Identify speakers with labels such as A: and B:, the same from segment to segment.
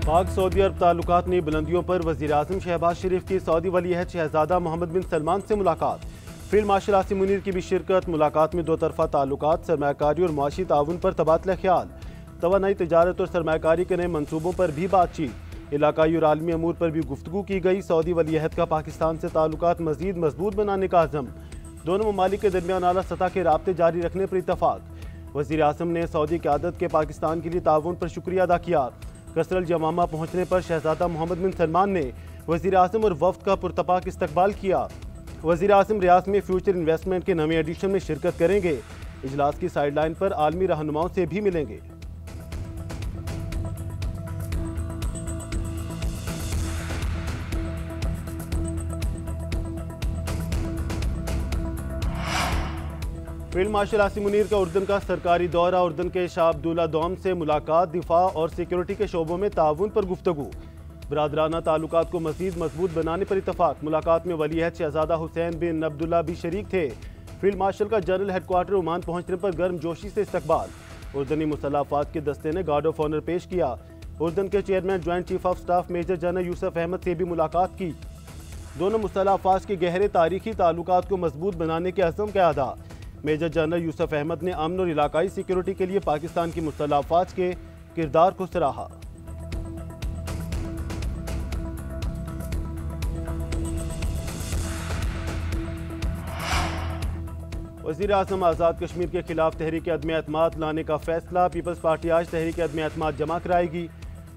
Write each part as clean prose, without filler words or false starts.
A: पाक सऊदी अरब ताल्लुकात में बुलंदियों पर वज़ीर-ए-आज़म शहबाज शरीफ की सऊदी वली-अहद शहजादा मोहम्मद बिन सलमान से मुलाकात। फील्ड मार्शल आसिम मुनीर की भी शिरकत। मुलाकात में दो तरफा ताल्लुकात, सरमायाकारी और मुआशी ताउन पर तबादला ख्याल, तवानाई तजारत और सरमायाकारी के नए मनसूबों पर भी बातचीत। इलाकाई और आलमी अमूर पर भी गुफ्तगू की गई। सऊदी वली-अहद का पाकिस्तान से ताल्लुकात मज़ीद मजबूत बनाने का अज़म। दोनों ममालिक के दरमियान आला सतह के राब्ते जारी रखने पर इत्तफाक। वज़ीर-ए-आज़म ने सऊदी क़यादत के पाकिस्तान के लिए ताउन पर शुक्रिया अदा किया। कसरल जमामा पहुंचने पर शहजादा मोहम्मद बिन सलमान ने वज़ीर-ए-आज़म और वफ़द का पुरतपाक इस्तकबाल किया। वज़ीर-ए-आज़म रियाद में फ्यूचर इन्वेस्टमेंट के नवे एडिशन में शिरकत करेंगे। इजलास की साइडलाइन पर आलमी रहनुमाओं से भी मिलेंगे। फील्ड मार्शल आसिम मुनीर का उर्दन का सरकारी दौरा। उर्दन के शाह अब्दुल्ला दौम से मुलाकात। दिफा और सिक्योरिटी के शोबों में ताउन पर गुफ्तगू। बरादराना ताल्लुकात को मज़ीद मजबूत बनाने पर इत्तफाक। मुलाकात में वली-अहद शहजादा हुसैन बिन अब्दुल्ला भी शरीक थे। फील्ड मार्शल का जनरल हेडक्वार्टर ओमान पहुंचने पर गर्मजोशी से इस्तकबाल। उर्दनी मुसल्लह अफवाज के दस्ते ने गार्ड ऑफ ऑनर पेश किया। उर्दन के chairman joint chief of staff major general Yusuf Ahmed से भी मुलाकात की। दोनों मुसल्लह अफवाज के गहरे तारीखी ताल्लुकात को मजबूत बनाने के अज़म का अदा। मेजर जनरल यूसुफ अहमद ने अमन और इलाकाई सिक्योरिटी के लिए पाकिस्तान की मुसल्लह अफवाज के किरदार को सराहा। वज़ीर-ए-आज़म आज़ाद कश्मीर के खिलाफ तहरीक अदम एतमाद लाने का फैसला। पीपल्स पार्टी आज तहरीक अदम एतमाद जमा कराएगी।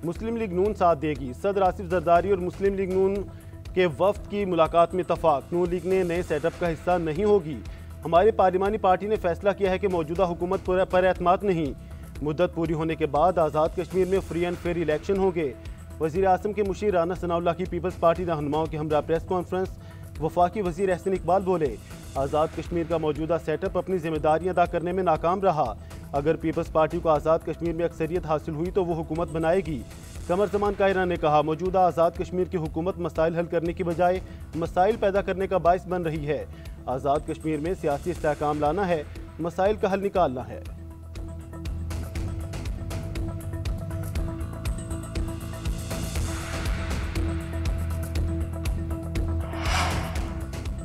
A: मुस्लिम लीग नून साथ देगी। सदर आसिफ जरदारी और मुस्लिम लीग नून के वफ्द की मुलाकात में इत्तफाक। नून लीग ने नए सेटअप का हिस्सा नहीं होगी। हमारी पार्लिमानी पार्टी ने फैसला किया है कि मौजूदा हुकूमत पर एतमाद नहीं। मुद्दत पूरी होने के बाद आज़ाद कश्मीर में फ्री एंड फेयर इलेक्शन होंगे। वज़ीर-ए-आज़म के मुशीर राना सनाउल्लाह की पीपल्स पार्टी रहनुमाओं के हमरा प्रेस कॉन्फ्रेंस। वफाकी वज़ीर एहसन इकबाल बोले, आज़ाद कश्मीर का मौजूदा सेटअप अपनी जिम्मेदारियां अदा करने में नाकाम रहा। अगर पीपल्स पार्टी को आज़ाद कश्मीर में अक्सरियत हासिल हुई तो वो हुकूमत बनाएगी। कमर ज़मान कायरा ने कहा, मौजूदा आज़ाद कश्मीर की हुकूमत मसाइल हल करने की बजाय मसाइल पैदा करने का बाइस बन रही है। आज़ाद कश्मीर में सियासी इस्तेहकाम लाना है, मसाइल का हल निकालना है।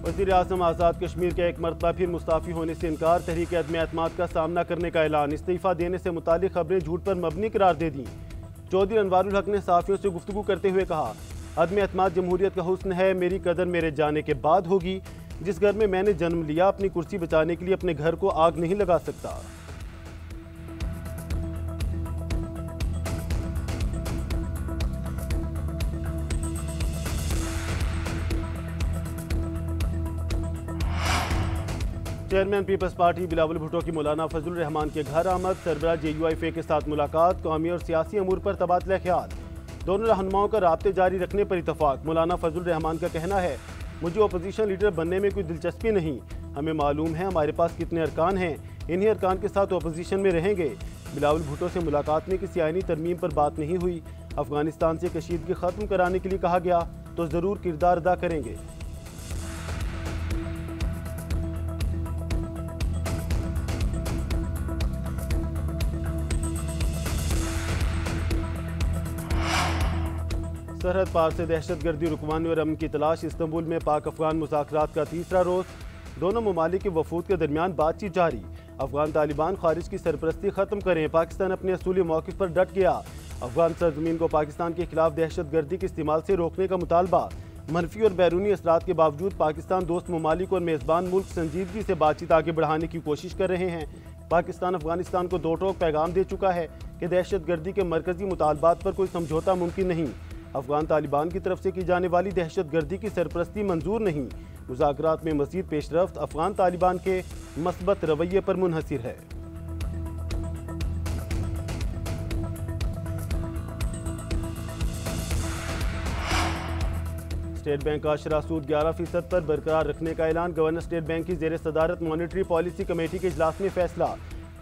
A: वज़ीर-ए-आज़म आज़ाद कश्मीर के एक मरतबा फिर मुस्ताफ़ी होने से इनकार। तहरीक अदम एतमाद का सामना करने का ऐलान। इस्तीफ़ा देने से मुतालिक खबरें झूठ पर मबनी करार दे दी। चौधरी अनवारुल हक ने सहाफ़ियों से गुफ्तगू करते हुए कहा, अदम एतमाद जमहूरियत का हुस्न है। मेरी कदर मेरे जाने के बाद होगी। जिस घर में मैंने जन्म लिया, अपनी कुर्सी बचाने के लिए अपने घर को आग नहीं लगा सकता। Chairman Peoples Party Bilawal Bhutto की मौलाना फजलुर रहमान के घर आमद। सरबराह JUIFA के साथ मुलाकात। कौमी और सियासी अमूर पर तबादला ख्याल। दोनों रहनुमाओं का राब्ते जारी रखने पर इत्तफाक। मौलाना फजलुर रहमान का कहना है, मुझे अपोजिशन लीडर बनने में कोई दिलचस्पी नहीं। हमें मालूम है हमारे पास कितने अरकान हैं, इन्हीं अरकान के साथ अपोजिशन में रहेंगे। बिलावल भुट्टो से मुलाकात में किसी आईनी तरमीम पर बात नहीं हुई। अफगानिस्तान से कशीदगी ख़त्म कराने के लिए कहा गया तो ज़रूर किरदार अदा करेंगे। सरहद पार से दहशतगर्दी, रुकवाने और अमन की तलाश। इस्तांबुल में पाक अफगान मुज़ाकरात का तीसरा रोज़। दोनों ममालिक के वफूद के दरमियान बातचीत जारी। अफगान तालिबान खारिज की सरपरस्ती ख़त्म करें। पाकिस्तान अपने असूली मौक़िफ़ पर डट गया। अफगान सरजमीन को पाकिस्तान के खिलाफ दहशतगर्दी के इस्तेमाल से रोकने का मुतालबा। मनफी और बैरूनी असरात के बावजूद पाकिस्तान दोस्त ममालिक और मेज़बान मुल्क संजीदगी से बातचीत आगे बढ़ाने की कोशिश कर रहे हैं। पाकिस्तान अफगानिस्तान को दो टोक पैगाम दे चुका है कि दहशतगर्दी के मरकजी मुतालबात पर कोई समझौता मुमकिन नहीं। अफगान तालिबान की तरफ से की जाने वाली दहशतगर्दी की सरपरस्ती मंजूर नहीं। मुज़ाकरात में मज़ीद पेशरफ्त अफगान तालिबान के मस्बत रवैये पर मुनहसिर है। स्टेट बैंक का शरह सूद 11% पर बरकरार रखने का ऐलान। गवर्नर स्टेट बैंक की ज़ेर सदारत मॉनिटरी पॉलिसी कमेटी के इजलास में फैसला।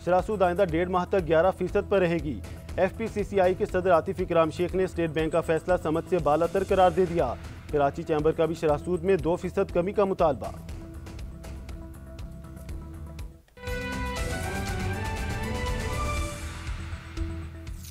A: शरह सूद आइंदा 1.5 माह तक 11% पर रहेगी। FPCCI के सदर आतिफ इकराम शेख ने स्टेट बैंक का फैसला समझ से बालातर करार दे दिया। कराची चैम्बर का भी शरह सूद में 2% कमी का मुतालबा।